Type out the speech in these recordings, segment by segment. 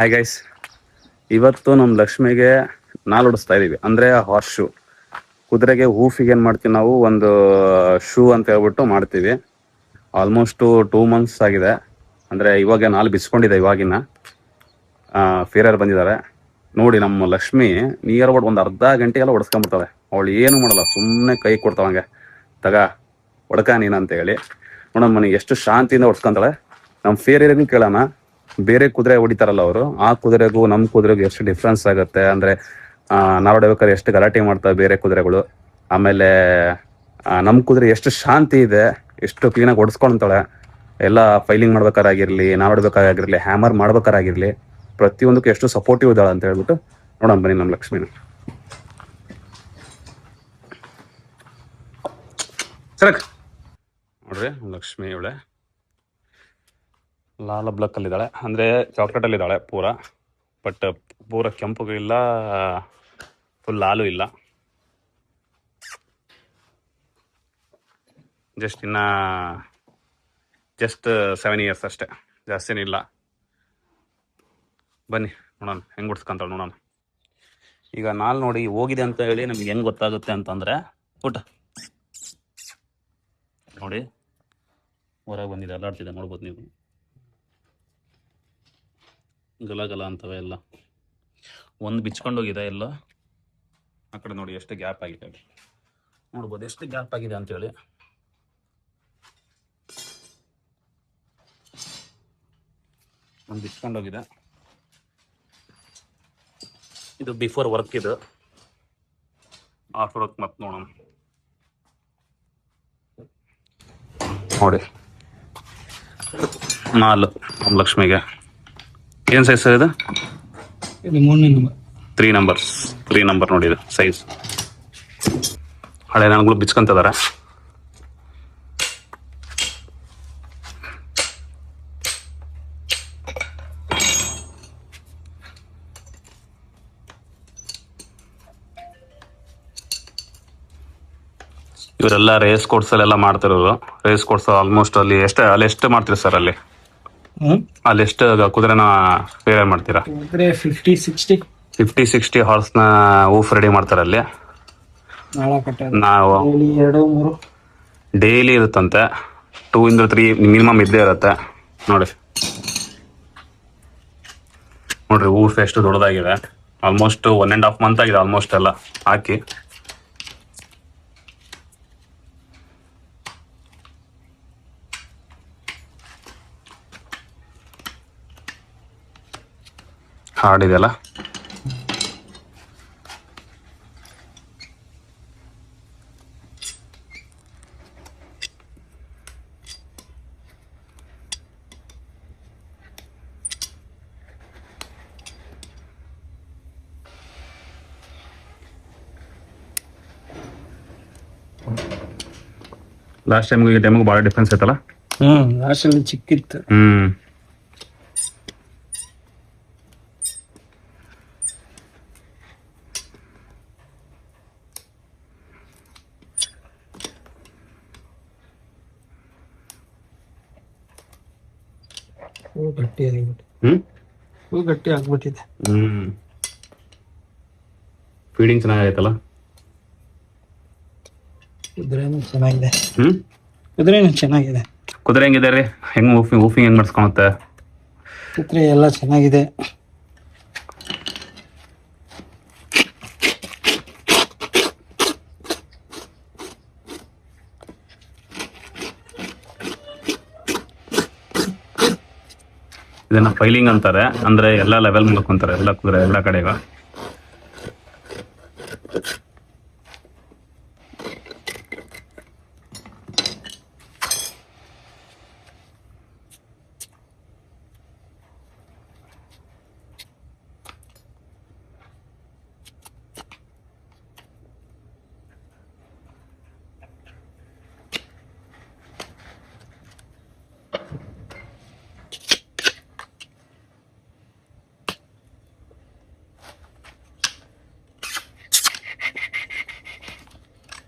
Hi guys, ಇವತ್ತು ನಮ್ಮ ಲಕ್ಷ್ಮಿಗೆ ನಾಲ್ ಹೊಡಿಸ್ತಾ ಇದೀವಿ. ಅಂದ್ರೆ ಹಾರ್ಸ್ ಶೂ. ಕುದುರೆಗೆ ಹೂಫಿಗೆ ಏನ್ ಮಾಡ್ತೀವಿ ನಾವು, ಒಂದು ಶೂ ಅಂತ ಹೇಳ್ಬಿಟ್ಟು ಮಾಡ್ತೀವಿ. ಆಲ್ಮೋಸ್ಟ್ 2 months ಆಗಿದೆ. ಅಂದ್ರೆ ಇವಾಗ ನಾಲ್ ಬಿಚ್ಕೊಂಡಿದೆ. ಇವಾಗಿನ ಫೇರರ್ ಬಂದಿದ್ದಾರೆ ನೋಡಿ. ನಮ್ಮ ಲಕ್ಷ್ಮಿ ನಿಯರ್ ಅಬೌಟ್ ಒಂದು ಅರ್ಧ ಗಂಟೆಗೆಲ್ಲ ಹೊಡ್ಸ್ಕೊಂಡ್ಬಿಡ್ತಾಳೆ. ಅವಳು ಏನು ಮಾಡಲ್ಲ, ಸುಮ್ಮನೆ ಕೈ ಕೊಡ್ತಾವಂಗೆ, ತಗ ಹೊಡ್ಕ ನೀನು ಅಂತ ಹೇಳಿ. ನೋಡಮ್ಮ ನನಗೆ ಎಷ್ಟು ಶಾಂತಿಯಿಂದ ಹೊಡ್ಸ್ಕೊಂತಾಳೆ. ನಮ್ಮ ಫೇರರ್ಗೂ ಕೇಳೋಣ, ಬೇರೆ ಕುದುರೆ ಹೊಡಿತಾರಲ್ಲ ಅವರು, ಆ ಕುದುರೆಗೂ ನಮ್ಮ ಕುದುರೆಗೂ ಎಷ್ಟು ಡಿಫ್ರೆನ್ಸ್ ಆಗುತ್ತೆ. ಅಂದ್ರೆ ನಾವು ಹೊಡಿಬೇಕಾದ್ರೆ ಎಷ್ಟು ಗಲಾಟೆ ಮಾಡ್ತವೆ ಬೇರೆ ಕುದುರೆಗಳು. ಆಮೇಲೆ ನಮ್ಮ ಕುದುರೆ ಎಷ್ಟು ಶಾಂತಿ ಇದೆ, ಎಷ್ಟು ಕ್ಲೀನಾಗಿ ಹೊಡ್ಸ್ಕೊಂತಾಳೆ. ಎಲ್ಲ ಫೈಲಿಂಗ್ ಮಾಡ್ಬೇಕಾರಾಗಿರ್ಲಿ, ನಾವು ಹೊಡ್ಬೇಕಾಗಿರ್ಲಿ, ಹ್ಯಾಮರ್ ಮಾಡ್ಬೇಕಾರಾಗಿರ್ಲಿ, ಪ್ರತಿಯೊಂದಕ್ಕೂ ಎಷ್ಟು ಸಪೋರ್ಟಿವ್ ಇದ್ದಾಳೆ ಅಂತ ಹೇಳ್ಬಿಟ್ಟು ನೋಡೋಣ ಬನ್ನಿ ನಮ್ಮ ಲಕ್ಷ್ಮಿನ. ಸರಕ್ ನೋಡ್ರಿ, ಲಕ್ಷ್ಮಿ ಇವಳೆ ಲಾಲ ಬ್ಲಕ್ ಅಲ್ಲಿದ್ದಾಳೆ. ಅಂದ್ರೆ ಚಾಕ್ಲೇಟ್ ಅಲ್ಲಿ ಇದ್ದಾಳೆ ಪೂರ. ಬಟ್ ಪೂರ ಕೆಂಪು ಇಲ್ಲ, ಫುಲ್ ಲಾಲು ಇಲ್ಲ. ಜಸ್ಟ್ 7 years ಅಷ್ಟೇ, ಜಾಸ್ತಿನಿಲ್ಲ. ಬನ್ನಿ ನೋಡೋಣ ಹೆಂಗ್ ಗುಡ್ಸ್ಕೊಂತಾಳೆ ನೋಡೋಣ. ಈಗ ನಾಲ್ ನೋಡಿ ಹೋಗಿದೆ ಅಂತ ಹೇಳಿ ನಮ್ಗೆ ಹೆಂಗ್ ಗೊತ್ತಾಗುತ್ತೆ ಅಂತಂದ್ರೆ, ಊಟ ನೋಡಿ ಹೊರಗೆ ಬಂದಿದೆ, ಅಲ್ಲಾಡ್ತಿದೆ, ನೋಡ್ಬೋದು ನೀವು. ಗಲ ಗಲ ಅಂತವೆ ಎಲ್ಲ. ಒಂದು ಬಿಚ್ಕೊಂಡೋಗಿದೆ ಎಲ್ಲ. ಆ ಕಡೆ ನೋಡಿ ಎಷ್ಟು ಗ್ಯಾಪ್ ಆಗಿದೆ, ನೋಡ್ಬೋದು ಎಷ್ಟು ಗ್ಯಾಪ್ ಆಗಿದೆ ಅಂತೇಳಿ. ಒಂದು ಬಿಚ್ಕೊಂಡೋಗಿದೆ. ಇದು ಬಿಫೋರ್ ವರ್ಕ್, ಇದು ಆಫ್ಟರ್ ವರ್ಕ್ ಮತ್ತೆ ನೋಡೋಣ. ನೋಡಿ ನಾಲ್ ನಮ್ಮ ಲಕ್ಷ್ಮಿಗೆ ಏನು ಸೈಜ್ ಸರ್ ಇದು? 3 ನಂಬರ್ ನೋಡಿ ಇದು ಸೈಜ್. ಹಳೆ ನನಗಳು ಬಿಚ್ಕೊಂತಿದ್ದಾರೆ. ಇವರೆಲ್ಲ ರೇಸ್ ಕೋರ್ಸ್ ಅಲ್ಲೆಲ್ಲ ಮಾಡ್ತಿರೋರು. ರೇಸ್ ಕೋರ್ಸ್ ಆಲ್ಮೋಸ್ಟ್ ಅಲ್ಲಿ ಎಷ್ಟು ಮಾಡ್ತೀರಿ ಸರ್? ಅಲ್ಲಿ ಎಷ್ಟು ಕುದುರೆನ ಫೇರ್ ಮಾಡ್ತೀರಾ? 50-60 ಹಾರ್ಸ್ನ ಊಫ್ ರೆಡಿ ಮಾಡ್ತಾರೆ ಅಲ್ಲಿ. ನಾವು ಡೈಲಿ ಇರುತ್ತಂತೆ, 2-3 ಮಿನಿಮಮ್ ಇದ್ದೇ ಇರುತ್ತೆ. ನೋಡ್ರಿ ಊಫ್ ಎಷ್ಟು ದೊಡ್ಡದಾಗಿದೆ. ಆಲ್ಮೋಸ್ಟ್ 1.5 month ಆಗಿದೆ ಆಲ್ಮೋಸ್ಟ್ ಎಲ್ಲ ಹಾಕಿ. ಹಾರ್ಡಿದೆಯಲ್ಲ. ಲಾಸ್ಟ್ ಟೈಮ್ಗೆ ಈ ಟೈಮ್ಗೆ ಭಾಳ ಡಿಫ್ರೆನ್ಸ್ ಐತಲ್ಲ. ಲಾಸ್ಟ್ ಅಲ್ಲಿ ಚಿಕ್ಕಿತ್ತು. ಗಟ್ಟಿ ಆಗ್ಬಿಟ್ಟಿದೆ. ಫೀಡಿಂಗ್ ಚೆನ್ನಾಗೈತಲ್ಲ. ಕುದುರೆನೂ ಚೆನ್ನಾಗಿದೆ. ಕುದುರೆ ಹೆಂಗಿದೆ ರೀ? ಹೆಂಗ್ ಊಫಿಂಗ್ ಹೆಂಗ್ ಮಾಡಿಸ್ಕೊಳುತ್ತೆ? ಕುದುರೆ ಎಲ್ಲ ಚೆನ್ನಾಗಿದೆ. ಇದನ್ನ ಫೈಲಿಂಗ್ ಅಂತಾರೆ. ಅಂದ್ರೆ ಎಲ್ಲ ಲೆವೆಲ್ ಮಾಡ್ಕೊಂತಾರೆ ಎಲ್ಲ ಕುದುರೆ ಎಲ್ಲ ಕಡೆಗ.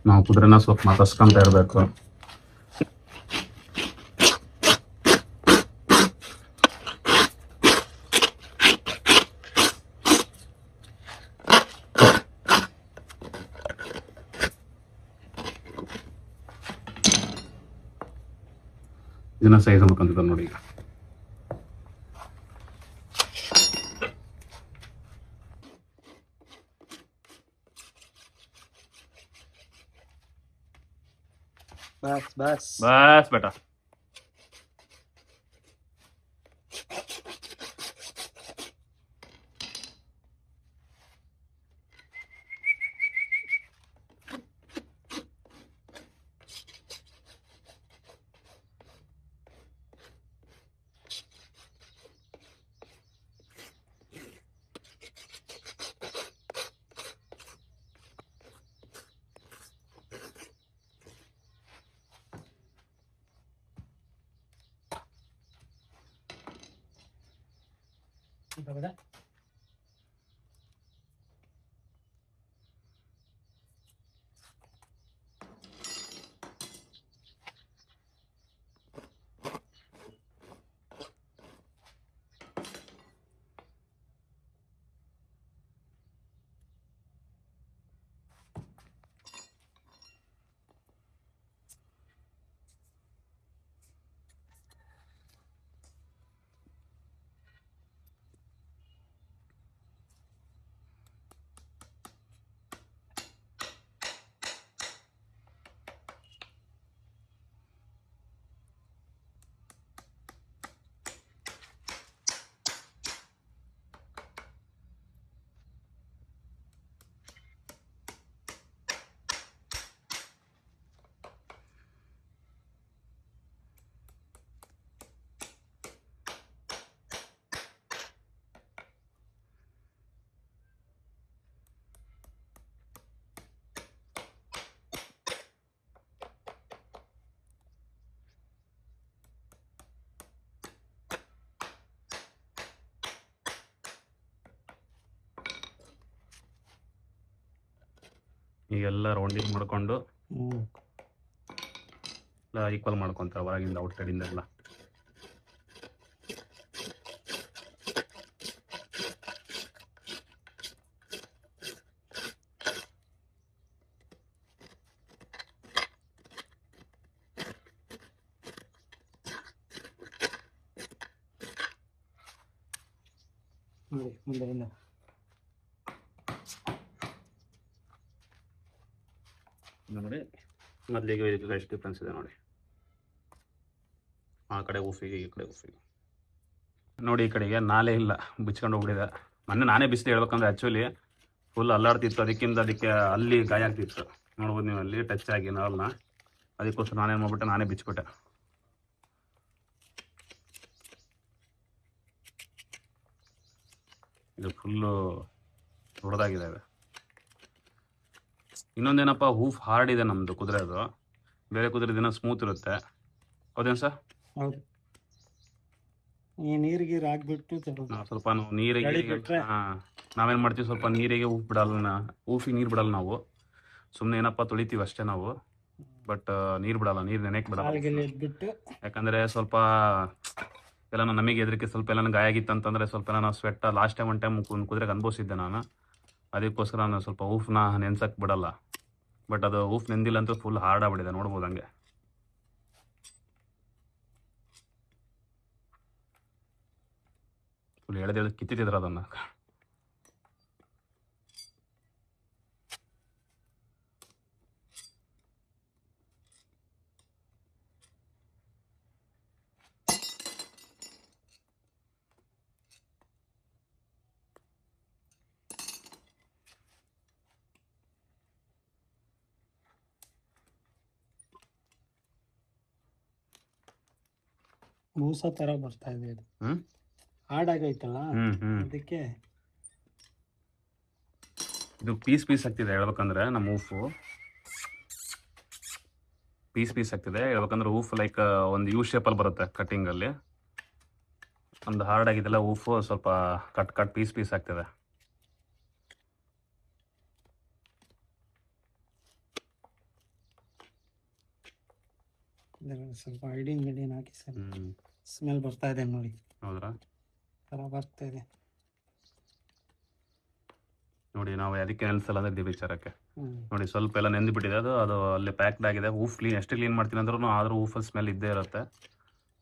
ನಾವು ಕುದುರೆನ ಸ್ವಲ್ಪ ಮಾತಾಡ್ಸ್ಕೊಂತ ಇರಬೇಕು. ಇದನ್ನ ಸೈಜ್ ಮಾಡ್ಕೊಂತಿದ್ದಾರೆ ನೋಡಿ ಈಗ. ಬಸ್ ಬೇಟ ಈಗೆಲ್ಲ ರೌಂಡಿಂಗ್ ಮಾಡ್ಕೊಂಡು ಈಕ್ವಲ್ ಮಾಡ್ಕೊಂತಾರೆ ಹೊರಗಿಂದ ಔಟ್ ಸೈಡಿಂದ ಎಲ್ಲ. ಮುಂದೆ ನೋಡಿ ಮೊದಲಿಗೆ ಇದಕ್ಕೆ ಎಷ್ಟು ಡಿಫ್ರೆನ್ಸ್ ಇದೆ ನೋಡಿ. ಆ ಕಡೆ ಉಫಿಗೆ ಈ ಕಡೆ ಉಫಿಗೆ ನೋಡಿ. ಈ ಕಡೆಗೆ ನಾಲೆ ಇಲ್ಲ, ಬಿಚ್ಕೊಂಡು ಹೋಗ್ಬಿಟ್ಟಿದೆ. ಮೊನ್ನೆ ನಾನೇ ಬಿಸಿಲು ಹೇಳ್ಬೇಕಂದ್ರೆ ಆ್ಯಕ್ಚುಲಿ ಫುಲ್ ಅಲ್ಲಾಡ್ತಿತ್ತು. ಅದಕ್ಕೆ ಅಲ್ಲಿ ಗಾಯ ಆಗ್ತಿತ್ತು ನೋಡ್ಬೋದು ನೀವು, ಅಲ್ಲಿ ಟಚ್ ಆಗಿ ನಾವಲ್ನ. ಅದಕ್ಕೋಸ್ಕರ ನಾನೇನು ಮಾಡ್ಬಿಟ್ಟೆ, ನಾನೇ ಬಿಚ್ಚಿಬಿಟ್ಟೆ. ಇದು ಫುಲ್ಲು ದೊಡ್ಡದಾಗಿದೆ. ಇನ್ನೊಂದೇನಪ್ಪ, ಹೂಫ್ ಹಾರ್ಡ್ ಇದೆ ನಮ್ಮದು ಕುದುರೆ. ಅದು ಬೇರೆ ಕುದುರೆ ದಿನ ಸ್ಮೂತ್ ಇರುತ್ತೆ. ಹೌದೇನು ಸರ್? ಹೌದು. ಈ ನೀರಿಗೆ ಹಾಕ್ಬಿಟ್ಟು ಸ್ವಲ್ಪ ನಾವು ನೀರಿಗೆ ನಾವೇನು ಮಾಡ್ತೀವಿ, ಸ್ವಲ್ಪ ನೀರಿಗೆ ಉಪ್ಪು ಬಿಡಲ್ಲ, ಊಫಿಗೆ ನೀರು ಬಿಡಲ್ಲ ನಾವು. ಸುಮ್ಮನೆ ಏನಪ್ಪ ತೊಳಿತೀವಿ ಅಷ್ಟೇ ನಾವು. ಬಟ್ ನೀರು ಬಿಡಲ್ಲ, ನೀರು ನೆನೆಯಕ್ಕೆ ಬಿಡಲ್ಲ. ಯಾಕಂದರೆ ಸ್ವಲ್ಪ ಎಲ್ಲ ನಮಗೆ ಹೆದರಿಕೆ, ಸ್ವಲ್ಪ ಎಲ್ಲ ಗಾಯ ಆಗಿತ್ತು ಅಂತಂದರೆ ಸ್ವಲ್ಪ ನಾನು sweat last time one time ಕುದುರೆಗೆ ಅನುಭವಿಸಿದ್ದೆ ನಾನು. ಅದಕ್ಕೋಸ್ಕರ ನಾನು ಸ್ವಲ್ಪ ಊಫ್ನ ನೆನ್ಸಕ್ಕೆ ಬಿಡಲ್ಲ. ಬಟ್ ಅದು ಊಫ್ ನೆಂದಿಲ್ಲ ಅಂತೂ ಫುಲ್ ಹಾರ್ಡ್ ಆಗ್ಬಿಟ್ಟಿದೆ, ನೋಡ್ಬೋದು ಹಂಗೆ. ಫುಲ್ ಎಳೆದು ಕಿತ್ತಿದ್ರು ಅದನ್ನು. ಮೂಸ ತರ ಬರ್ತಾ ಇದೆ. ಇದು ಹಾಡಾಗೈತಲ್ಲ, ಅದಕ್ಕೆ ಇದು ಪೀಸ್ ಆಗ್ತಿದೆ ಹೇಳ್ಬೇಕಂದ್ರೆ. ನಮ್ಮ ಊಫು ಪೀಸ್ ಆಗ್ತಿದೆ ಹೇಳ್ಬೇಕಂದ್ರೆ. ಊಫ್ ಲೈಕ್ ಒಂದು ಯು ಶೇಪಲ್ಲಿ ಬರುತ್ತೆ ಕಟ್ಟಿಂಗಲ್ಲಿ. ಒಂದು ಹಾರ್ಡ್ ಆಗಿದೆಲ್ಲ ಊಫು ಸ್ವಲ್ಪ ಕಟ್ ಪೀಸ್ ಆಗ್ತಿದೆ. ಸ್ವಲ್ಪ ಐಡಿನ್ ಹಾಕಿ ಸರ್. ಸ್ಮೆಲ್ ಬರ್ತಾ ಇದೆ ನೋಡಿ. ಹೌದ್ರಾ? ಬರ್ತಾ ಇದೆ ನೋಡಿ. ನಾವು ಅದಕ್ಕೆ ನೆನೆಸಲ್ಲ ಅಂದ್ರೆ ದಿ ವಿಚಾರಕ್ಕೆ ನೋಡಿ, ಸ್ವಲ್ಪ ಎಲ್ಲ ನೆಂದು ಬಿಟ್ಟಿದೆ. ಅದು ಅಲ್ಲಿ ಪ್ಯಾಕ್ಡ್ ಆಗಿದೆ. ಊಫ್ ಕ್ಲೀನ್ ಎಷ್ಟು ಕ್ಲೀನ್ ಮಾಡ್ತೀನಿ ಅಂದ್ರೂ ಆದರೂ ಊಫಲ್ಲಿ ಸ್ಮೆಲ್ ಇದ್ದೇ ಇರುತ್ತೆ.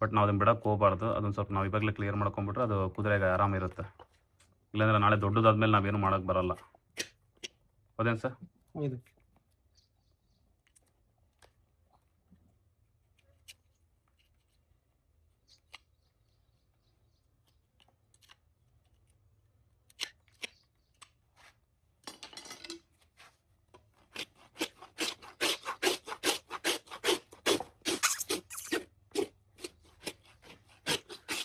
ಬಟ್ ನಾವು ಅದನ್ನು ಬಿಡೋಕ್ಕೆ ಹೋಗಬಾರ್ದು. ಅದನ್ನು ಸ್ವಲ್ಪ ನಾವು ಇವಾಗಲೇ ಕ್ಲಿಯರ್ ಮಾಡ್ಕೊಂಬಿಟ್ರೆ ಅದು ಕುದುರೆಗೆ ಆರಾಮಿರುತ್ತೆ. ಇಲ್ಲಾಂದರೆ ನಾಳೆ ದೊಡ್ಡದಾದ್ಮೇಲೆ ನಾವೇನು ಮಾಡೋಕ್ಕೆ ಬರಲ್ಲ. ಹೌದೇನು ಸರ್? ಹೌದು.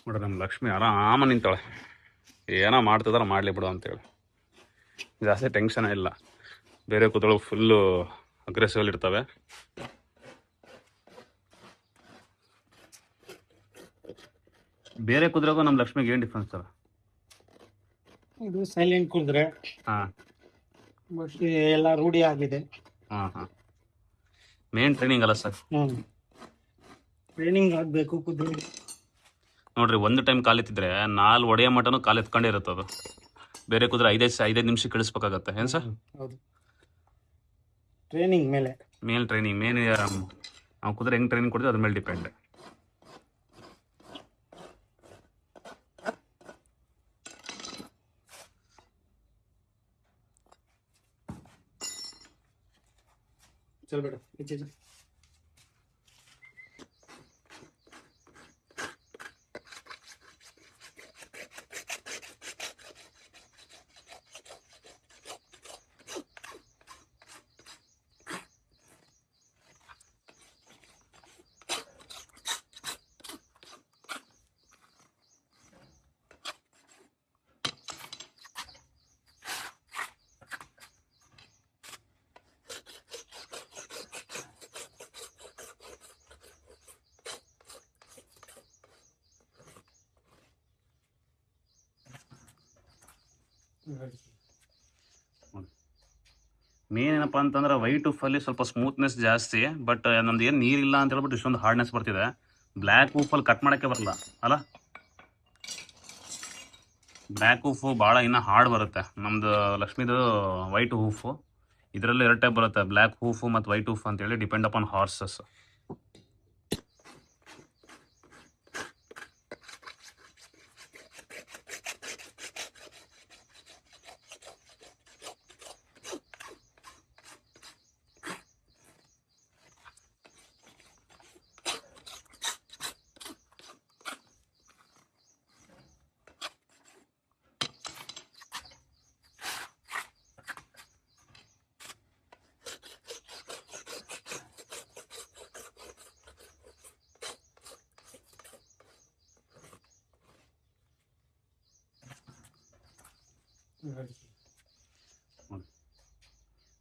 ನೋಡ್ರಿ ನಮ್ಮ ಲಕ್ಷ್ಮಿ ಆರಾಮ ನಿಂತಾಳೆ. ಏನೋ ಮಾಡ್ತಿದಾರೆ ಮಾಡಲಿ ಬಿಡು ಅಂತೇಳಿ, ಜಾಸ್ತಿ ಟೆನ್ಷನ್ ಇಲ್ಲ. ಬೇರೆ ಕುದುರೆಗಳು ಫುಲ್ಲು ಅಗ್ರೆಸಿವಲ್ಲಿ ಇರ್ತವೆ. ಬೇರೆ ಕುದುರೆಗೂ ನಮ್ಮ ಲಕ್ಷ್ಮಿಗೆ ಏನು ಡಿಫ್ರೆನ್ಸ್ ಸರ್? ಇದು ಸೈಲೆಂಟ್ ಕುದ್ರೆ ಹಾಂ ಬಟ್ ಎಲ್ಲ ರೂಢಿ ಆಗಿದೆ. ಹಾಂ ಹಾಂ ಮೇನ್ ಟ್ರೈನಿಂಗ್ ಅಲ್ಲ ಸರ್? ಟ್ರೈನಿಂಗ್ ಆಗಬೇಕು ಕುದುರೆ. ನೋಡ್ರಿ, ಒಂದು ಟೈಮ್ ಕಾಲೆತ್ತಿದ್ರೆ 4 ಒಡೆಯ ಮಟನೂ ಕಾಲೆತ್ಕೊಂಡೇ ಇರುತ್ತೆ ಅದು. ಬೇರೆ ಕುದುರೆ 5 ನಿಮಿಷ ಕಳಿಸ್ಬೇಕಾಗತ್ತೆ. ಏನು ಸರ್? ಹೌದು, ಟ್ರೈನಿಂಗ್ ಮೇಲೆ ಟ್ರೈನಿಂಗ್ ನಾವು ಕುದುರೆ ಹೆಂಗೆ ಟ್ರೈನಿಂಗ್ ಕೊಡ್ತೀವಿ ಅದ್ರ ಮೇಲೆ ಡಿಪೆಂಡ್. ಚಲ್ ಬೇಡ ಈಚೆ. ಮೇನ್ ಏನಪ್ಪ ಅಂತಂದ್ರೆ ವೈಟ್ ಉಫಲ್ಲಿ ಸ್ವಲ್ಪ ಸ್ಮೂತ್ನೆಸ್ ಜಾಸ್ತಿ, ಬಟ್ ನಮ್ದು ಏನು ನೀರಿಲ್ಲ ಅಂತ ಹೇಳ್ಬಿಟ್ಟು ಇಷ್ಟೊಂದು ಹಾರ್ಡ್ನೆಸ್ ಬರ್ತಿದೆ. ಬ್ಲ್ಯಾಕ್ ಉಫಲ್ಲಿ ಕಟ್ ಮಾಡೋಕ್ಕೆ ಬರಲ್ಲ ಅಲ್ಲ? ಬ್ಲ್ಯಾಕ್ ಹೂಫು ಭಾಳ ಇನ್ನೂ ಹಾರ್ಡ್ ಬರುತ್ತೆ. ನಮ್ಮದು ಲಕ್ಷ್ಮಿದು ವೈಟ್ ಹೂಫು. ಇದರಲ್ಲಿ 2 ಟೈಪ್ ಬರುತ್ತೆ, ಬ್ಲ್ಯಾಕ್ ಹೂಫು ಮತ್ತು ವೈಟ್ ಹೂಫ್ ಅಂತೇಳಿ, ಡಿಪೆಂಡ್ ಅಪಾನ್ ಹಾರ್ಸಸ್.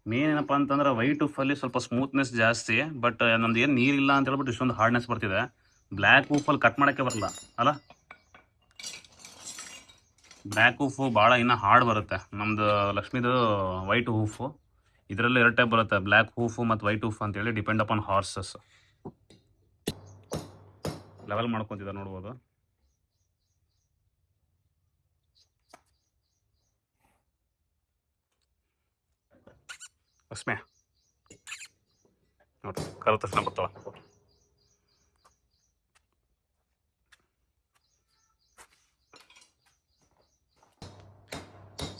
ಮೇನ್ ಏನಪ್ಪ ಅಂತಂದ್ರೆ ವೈಟ್ ಉಫಲ್ಲಿ ಸ್ವಲ್ಪ ಸ್ಮೂತ್ನೆಸ್ ಜಾಸ್ತಿ, ಬಟ್ ನಮ್ದು ಏನು ನೀರಿಲ್ಲ ಅಂತ ಹೇಳ್ಬಿಟ್ಟು ಇಷ್ಟೊಂದು ಹಾರ್ಡ್ನೆಸ್ ಬರ್ತಿದೆ. ಬ್ಲ್ಯಾಕ್ ಹೂಫಲ್ಲಿ ಕಟ್ ಮಾಡೋಕ್ಕೆ ಬರಲ್ಲ ಅಲ್ಲ? ಬ್ಲ್ಯಾಕ್ ಹೂಫು ಭಾಳ ಇನ್ನೂ ಹಾರ್ಡ್ ಬರುತ್ತೆ. ನಮ್ಮದು ಲಕ್ಷ್ಮಿದು ವೈಟ್ ಹೂಫು. ಇದರಲ್ಲಿ 2 ಟೈಪ್ ಬರುತ್ತೆ, ಬ್ಲ್ಯಾಕ್ ಹೂಫು ಮತ್ತು ವೈಟ್ ಹೂಫ್ ಅಂತೇಳಿ, ಡಿಪೆಂಡ್ ಅಪಾನ್ ಹಾರ್ಸಸ್. ಲೆವೆಲ್ ಮಾಡ್ಕೊತಿದ್ದ ನೋಡ್ಬೋದು. ಲಕ್ಷ್ಮಿ ನೋಡ್ರಿ, ಕರೆದ ತಕ್ಷಣ ಬರ್ತಾಳ.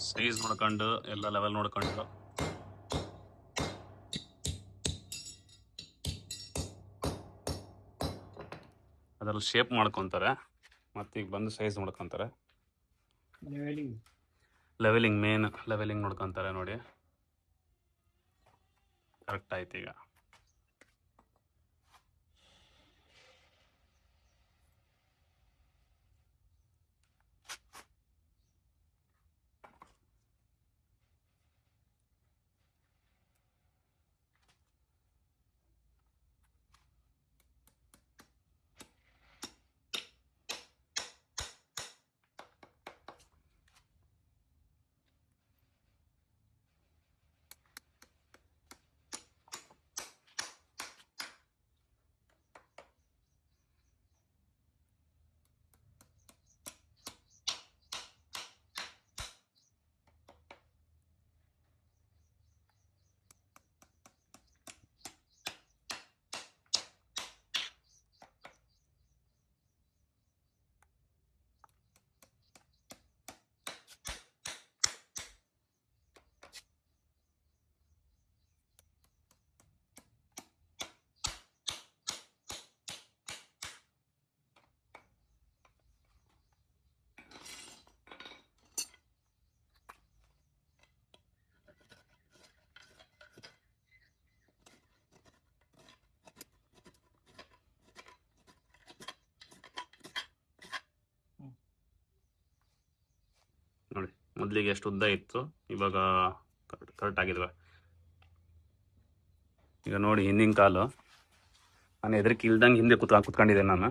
ಸೈಜ್ ನೋಡ್ಕೊಂಡು ಎಲ್ಲ ಲೆವೆಲ್ ನೋಡ್ಕೊಂಡು ಅದ್ರಲ್ಲಿ ಶೇಪ್ ಮಾಡ್ಕೊತಾರೆ. ಮತ್ತು ಈಗ ಬಂದು ಸೈಜ್ ನೋಡ್ಕೊತಾರೆ. ಲೆವೆಲಿಂಗ್ ಮೇನ್ ಲೆವೆಲಿಂಗ್ ನೋಡ್ಕೊತಾರೆ. ನೋಡಿ, ಕರೆಕ್ಟ್ ಆಯ್ತು ಈಗ. ಮೊದಲಿಗೆ ಎಷ್ಟು ಉದ್ದ ಇತ್ತು, ಇವಾಗ ಕರೆಕ್ಟ್ ಆಗಿದ್ವಿ. ಈಗ ನೋಡಿ ಹಿಂದಿನ ಕಾಲು ನಾನು ಎದುರಿಗೆ ಇಲ್ದಂಗೆ ಹಿಂದೆ ಕುತ್ಕೊಂಡಿದ್ದೆ ನಾನು.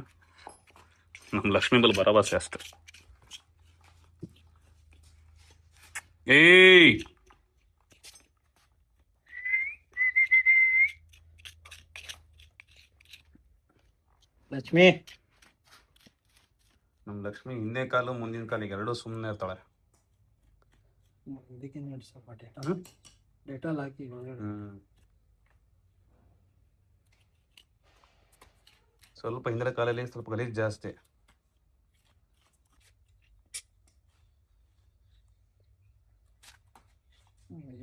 ನಮ್ಮ ಲಕ್ಷ್ಮೀ ಬಲ್ ಭರವಸೆ ಅಷ್ಟೆ. ಏಯ್ ಲಕ್ಷ್ಮಿ, ನಮ್ಮ ಲಕ್ಷ್ಮಿ ಹಿಂದೆ ಕಾಲು ಮುಂದಿನ ಕಾಲಿಗೆ ಎರಡೂ ಸುಮ್ಮನೆ ಇರ್ತಾಳೆ. ಇದಕ್ಕೆ ನೋಡಿ ಸ್ವಲ್ಪ ಡೆಟಾಲ್ ಹಾಕಿ ಸ್ವಲ್ಪ ಹಿಂದಿನ ಕಾಲಲ್ಲಿ ಸ್ವಲ್ಪ ಗಲೀಜು ಜಾಸ್ತಿ.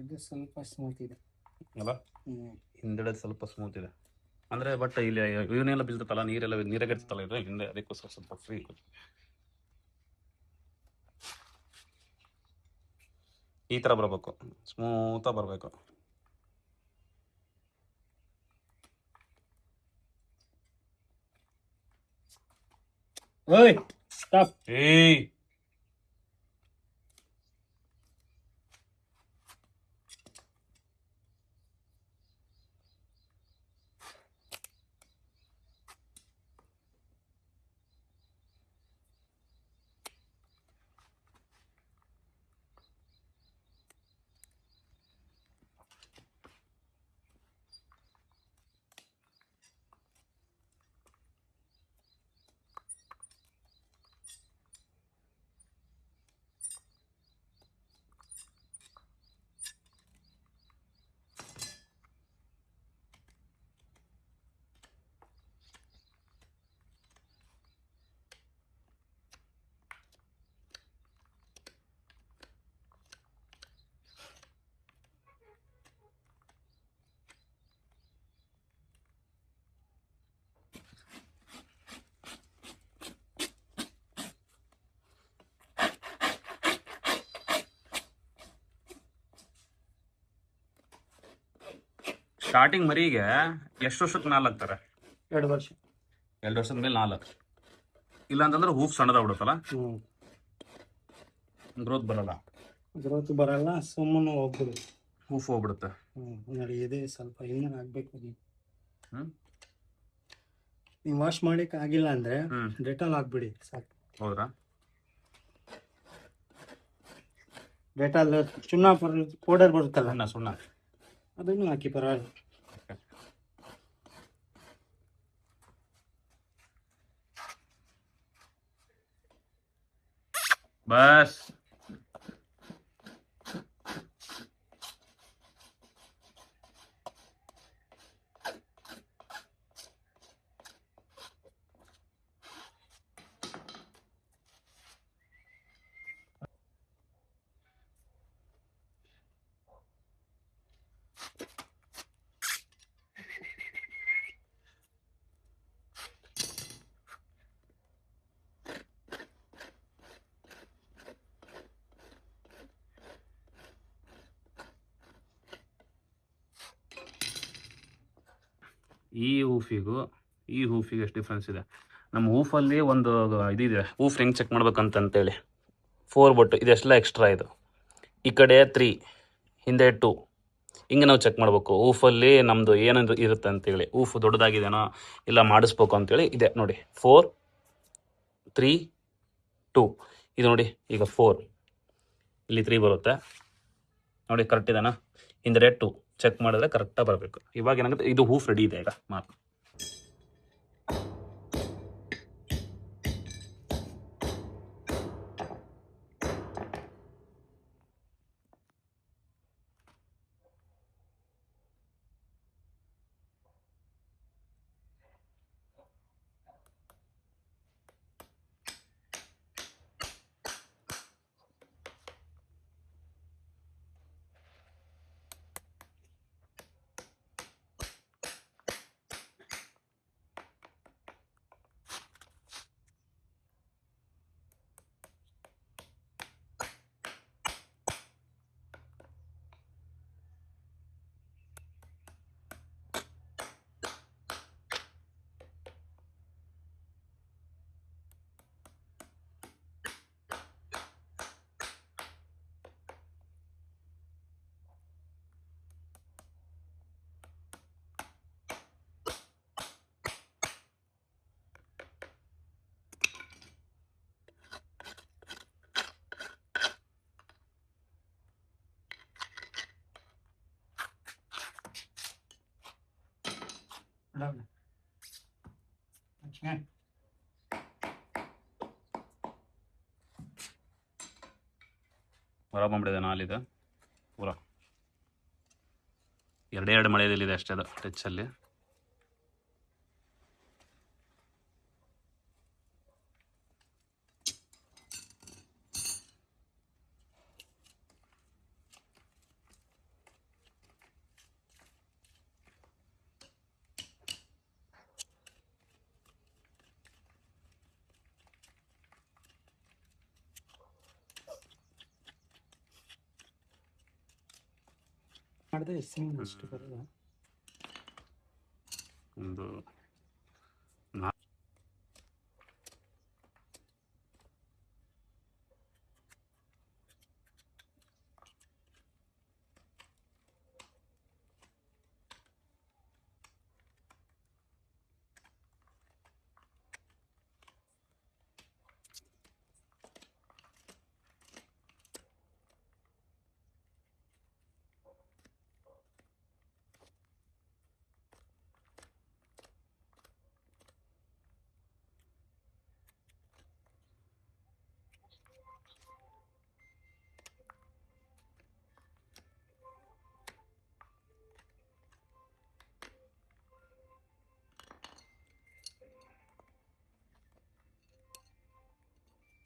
ಇದು ಸ್ವಲ್ಪ ಸ್ಮೂತ್ ಇದೆ ಅಲ್ಲ, ಹಿಂದೆಡೆ ಸ್ವಲ್ಪ ಸ್ಮೂತ್ ಇದೆ ಅಂದ್ರೆ. ಬಟ್ ಇಲ್ಲಿ ಇವನ್ನೆಲ್ಲ ಬೀಳ್ತಲ್ಲ, ನೀರಾಗ ಇರ್ತಲ್ಲ ಇದು ಹಿಂದೆ, ಅದಕ್ಕೋಸ್ಕರ ಸ್ವಲ್ಪ ಫ್ರೀ. ಈ ತರ ಬರಬೇಕು, ಸ್ಮೂತ ಬರಬೇಕು. ಓಯ್ ಸ್ಟಾಪ್. ಏಯ್ ಸ್ಟಾರ್ಟಿಂಗ್ ಮರಿಗೆ ಎಷ್ಟು ವರ್ಷಕ್ಕೆ ನಾಲ್ ಹಾಕ್ತಾರೆ? 2 ವರ್ಷ. 2 ವರ್ಷದ ಮೇಲೆ ನಾಲ್ಕು. ಇಲ್ಲ ಅಂತಂದ್ರೆ ಹೂವು ಸಣ್ಣದಾಗ್ಬಿಡುತ್ತಲ್ಲ, ಗ್ರೋತ್ ಬರಲ್ಲ. ಗ್ರೋತ್ ಬರಲ್ಲ, ಸುಮ್ಮನೆ ಹೋಗ್ಬಿಡುತ್ತೆ, ಹೂವು ಹೋಗ್ಬಿಡುತ್ತೆ. ನೋಡಿ ಇದೆ ಸ್ವಲ್ಪ ಇನ್ನೂ ಹಾಕ್ಬೇಕು. ನೀವು ವಾಶ್ ಮಾಡಕ್ಕೆ ಆಗಿಲ್ಲ ಅಂದ್ರೆ ಡೆಟಾಲ್ ಹಾಕ್ಬಿಡಿ ಸಾಕು. ಹೌದಾ? ಡೆಟಾಲ್ ಸುಣ್ಣ ಪೌಡರ್ ಬರುತ್ತಲ್ಲ, ಸುಣ್ಣ ಅದನ್ನು ಹಾಕಿ ಪರವಾಗಿಲ್ಲ. ಬಸ್ ಈ ಹೂಫಿಗೂ ಈ ಹೂಫಿಗೆ ಎಷ್ಟು ಡಿಫ್ರೆನ್ಸ್ ಇದೆ. ನಮ್ಮ ಹೂಫಲ್ಲಿ ಒಂದು ಇದಿದೆ, ಹೂಫ್ ಹೆಂಗೆ ಚೆಕ್ ಮಾಡ್ಬೇಕಂತಂತೇಳಿ 4 ಬೊಟ್ಟು ಇದೆಷ್ಟೆಲ್ಲ ಎಕ್ಸ್ಟ್ರಾ ಇದು, ಈ ಕಡೆ 3, ಹಿಂದೆ 2, ಹಿಂಗೆ ನಾವು ಚೆಕ್ ಮಾಡಬೇಕು ಹೂಫಲ್ಲಿ ನಮ್ಮದು ಏನೇನು ಇರುತ್ತೆ ಅಂತೇಳಿ. ಹೂಫ್ ದೊಡ್ಡದಾಗಿದೆನೋ ಇಲ್ಲ ಮಾಡಿಸ್ಬೇಕು ಅಂತೇಳಿ ಇದೆ ನೋಡಿ. 4, 3, 2 ಇದು ನೋಡಿ. ಈಗ 4 ಇಲ್ಲಿ 3 ಬರುತ್ತೆ ನೋಡಿ, ಕರೆಕ್ಟ್ ಇದೆನಾ? ಹಿಂದೆ 2 ಚೆಕ್ ಮಾಡಿದ್ರೆ ಕರೆಕ್ಟಾಗಿ ಬರಬೇಕು. ಇವಾಗ ಏನಾಗುತ್ತೆ, ಇದು ಹೂಫ್ ರೆಡಿ ಇದೆ ಈಗ ಮಾರ್ಕ್. ಲಕ್ಷ್ಮಿ ಹೊರ ಬಂದ್ಬಿಡಿದೆ ನಾಲಿದೆ ಪೂರ ಎರಡೆರಡು ಮಳೆಯಲ್ಲಿದೆ ಅಷ್ಟೇ ಅದು ಟಚ್ಚಲ್ಲಿ. ಮಾಡಿದ್ರೆ ಸಿಂಗ್ ಅಷ್ಟು ಬರೋಲ್ಲ. ಒಂದು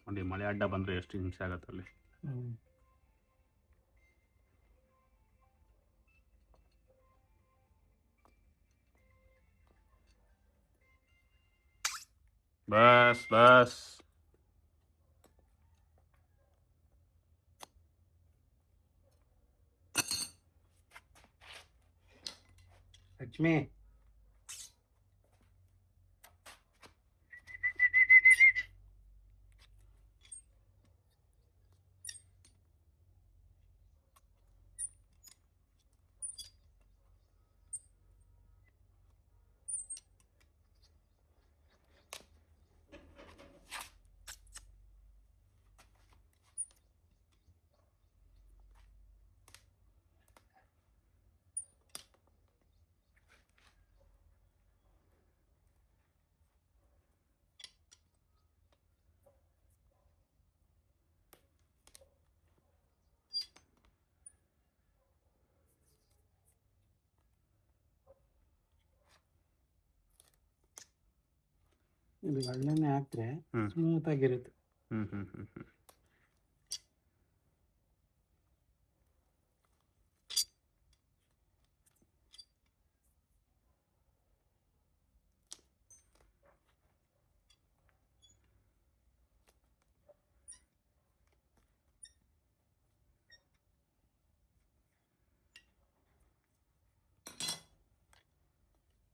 ನೋಡಿ ಮಳೆ ಅಡ್ಡ ಬಂದರೆ ಎಷ್ಟು ಹಿಂಸೆ ಆಗುತ್ತೆ ಅಲ್ಲಿ. ಬಸ್ ಬಸ್ ಲಕ್ಷ್ಮಿ ಇದು ಒಳ್ಳೆನೆ ಹಾಕ್ರೆ ಸ್ಮೂತ್ ಆಗಿರುತ್ತೆ.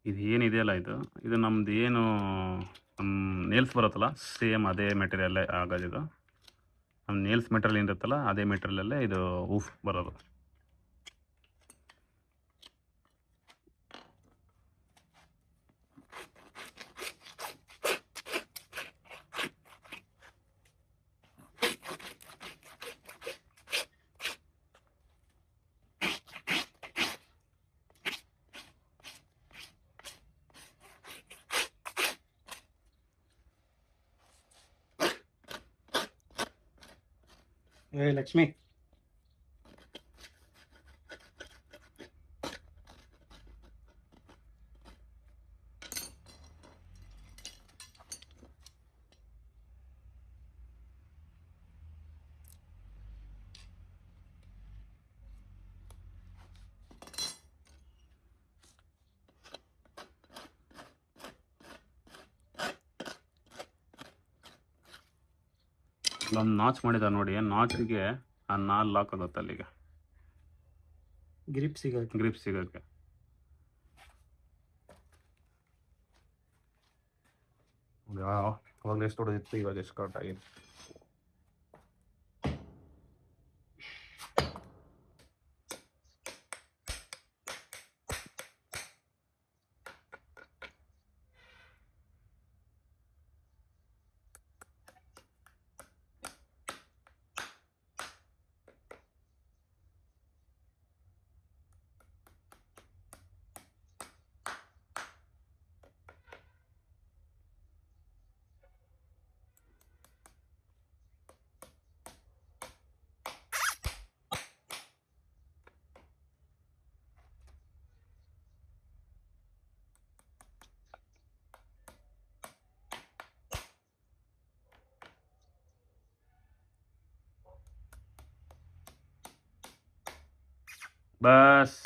ಇದು ಏನಿದೆಯಲ್ಲ ಇದು ನಮ್ದು ಏನು ನಮ್ಮ ನೇಲ್ಸ್ ಬರುತ್ತಲ್ಲ ಸೇಮ್ ಅದೇ ಮೆಟೀರಿಯಲ್ಲೇ ಆಗೋದಿದು. ನಮ್ಮ ನೇಲ್ಸ್ ಮೆಟೀರಿಯಲ್ ಏನಿರುತ್ತಲ್ಲ ಅದೇ ಮೆಟೀರಿಯಲ್ಲೇ ಇದು ಊಫ್ ಬರೋದು. ಲಕ್ಷ್ಮಿ ಇಲ್ಲೊಂದು ನಾಚ್ ಮಾಡಿದ ನೋಡಿ, ನಾಚಿಗೆ ಆ ನಾಲ್ ಲಾಕ್ ಆಗುತ್ತೆ ಅಲ್ಲಿಗೆ ಗ್ರಿಪ್ ಸಿಗೋಕ್ಕೆ. ಅವಾಗ ಎಷ್ಟು ಹೊಡೆದಿತ್ತು, ಇವಾಗ ಎಷ್ಟು ಕರೆಕ್ಟ್ ಆಗಿದೆ. ಬಸ್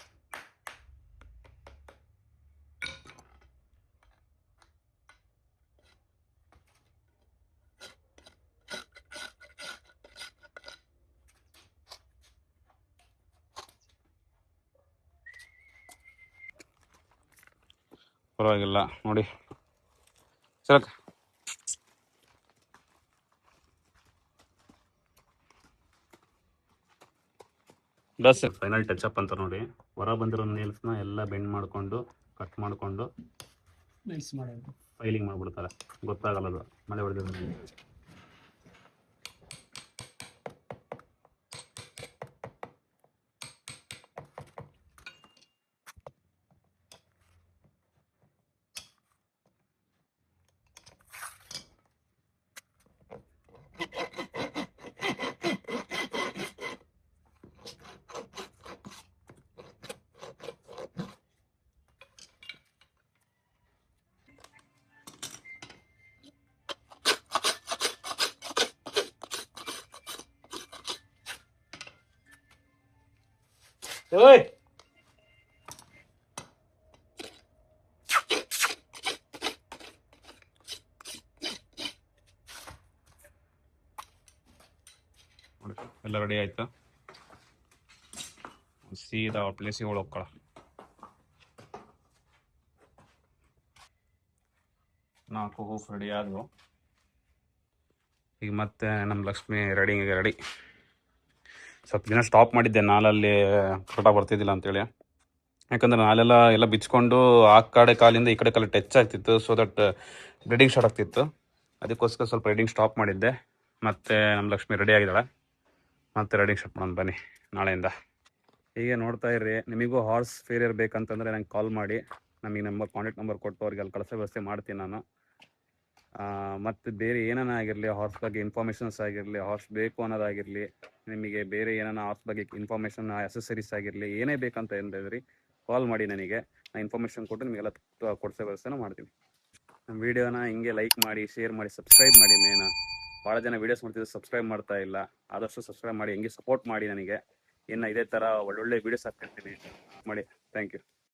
ಪರವಾಗಿಲ್ಲ ನೋಡಿ ಸರಕ್ ಬಸ್ ಫೈನಲ್ ಟಚ್ ಅಪ್ ಅಂತ ನೋಡಿ. ಹೊರ ಬಂದಿರೋ ನೇಲ್ಸ್ನ ಎಲ್ಲ ಬೆಂಡ್ ಮಾಡಿಕೊಂಡು ಕಟ್ ಮಾಡಿಕೊಂಡು ನೈಸ್ ಮಾಡೋದು. ಫೈಲಿಂಗ್ ಮಾಡಿಬಿಡ್ತಾರೆ, ಗೊತ್ತಾಗಲ್ಲ ಅದು ಮಳೆ ಹೊಡೆದಿದ್ದು. ಓಯ್ ನೋಡಿ ಎಲ್ಲ ರೆಡಿ ಆಯ್ತು. ಸೀದಾ ಪ್ಲೇಸಿಗೆ ಹೋಗ್ಕೊಳ. ನಾಲ್ಕು ಹೂಫ್ ರೆಡಿ ಆದವು. ಈಗ ಮತ್ತೆ ನಮ್ಮ ಲಕ್ಷ್ಮಿ ರೆಡಿಂಗಿಗೆ ರೆಡಿ. ಸ್ವಲ್ಪ ದಿನ ಸ್ಟಾಪ್ ಮಾಡಿದ್ದೆ, ನಾಲಲ್ಲಿ ಕರೆಕ್ಟಾಗಿ ಬರ್ತಿದ್ದಿಲ್ಲ ಅಂತೇಳಿ. ಯಾಕಂದರೆ ನಾಲೆಲ್ಲ ಎಲ್ಲ ಬಿಚ್ಕೊಂಡು ಆ ಕಡೆ ಕಾಲಿಂದ ಈ ಕಡೆ ಕಾಲು ಟಚ್ ಆಗ್ತಿತ್ತು. ಸೊ ದಟ್ ಬ್ಲೀಡಿಂಗ್ ಸ್ಟಾರ್ಟ್ ಆಗ್ತಿತ್ತು. ಅದಕ್ಕೋಸ್ಕರ ಸ್ವಲ್ಪ ರೈಡಿಂಗ್ ಸ್ಟಾಪ್ ಮಾಡಿದ್ದೆ. ಮತ್ತು ನಮ್ಮ ಲಕ್ಷ್ಮಿ ರೆಡಿ ಆಗಿದ್ದಾಳೆ. ಮತ್ತೆ ರೈಡಿಂಗ್ ಸ್ಟಾರ್ಟ್ ಮಾಡೋಣ ಬನ್ನಿ ನಾಳೆಯಿಂದ. ಹೀಗೆ ನೋಡ್ತಾ ಇರ್ರಿ. ನಿಮಗೂ ಹಾರ್ಸ್ ಫೇರಿಯರ್ ಬೇಕಂತಂದರೆ ನಂಗೆ ಕಾಲ್ ಮಾಡಿ, ನಮಗೆ ಕಾಂಟ್ಯಾಕ್ಟ್ ನಂಬರ್ ಕೊಟ್ಟು ಅವ್ರಿಗೆ ಅಲ್ಲಿ ಕಳಿಸೋ ವ್ಯವಸ್ಥೆ ಮಾಡ್ತೀನಿ ನಾನು. ಮತ್ತು ಬೇರೆ ಏನಾನ ಆಗಿರಲಿ, ಹಾರ್ಸ್ ಬಗ್ಗೆ ಇನ್ಫಾರ್ಮೇಷನ್ಸ್ ಆಗಿರಲಿ, ಹಾರ್ಸ್ ಬೇಕು ಅನ್ನೋದಾಗಿರಲಿ, ನಿಮಗೆ ಬೇರೆ ಏನಾನ ಹಾರ್ಸ್ ಬಗ್ಗೆ ಇನ್ಫಾರ್ಮೇಷನ್, ಅಸೆಸರೀಸ್ ಆಗಿರಲಿ, ಏನೇ ಬೇಕಂತ ಹೇಳಿದ್ರಿ ಕಾಲ್ ಮಾಡಿ ನನಗೆ. ನಾನು ಇನ್ಫಾರ್ಮೇಷನ್ ಕೊಟ್ಟು ನಿಮಗೆಲ್ಲ ಕೊಡಿಸೋ ವ್ಯವಸ್ಥೆನ ಮಾಡ್ತೀನಿ. ನಮ್ಮ ವೀಡಿಯೋನ ಹಿಂಗೆ ಲೈಕ್ ಮಾಡಿ, ಶೇರ್ ಮಾಡಿ, ಸಬ್ಸ್ಕ್ರೈಬ್ ಮಾಡಿ. ಭಾಳ ಜನ ವೀಡಿಯೋಸ್ ಮಾಡ್ತಿದ್ದು ಸಬ್ಸ್ಕ್ರೈಬ್ ಮಾಡ್ತಾ ಇಲ್ಲ. ಆದಷ್ಟು ಸಬ್ಸ್ಕ್ರೈಬ್ ಮಾಡಿ, ಹಿಂಗೆ ಸಪೋರ್ಟ್ ಮಾಡಿ ನನಗೆ. ಇನ್ನು ಇದೇ ಥರ ಒಳ್ಳೊಳ್ಳೆ ವೀಡಿಯೋಸ್ ಹಾಕ್ತಿರ್ತೀನಿ ಮಾಡಿ. Thank you.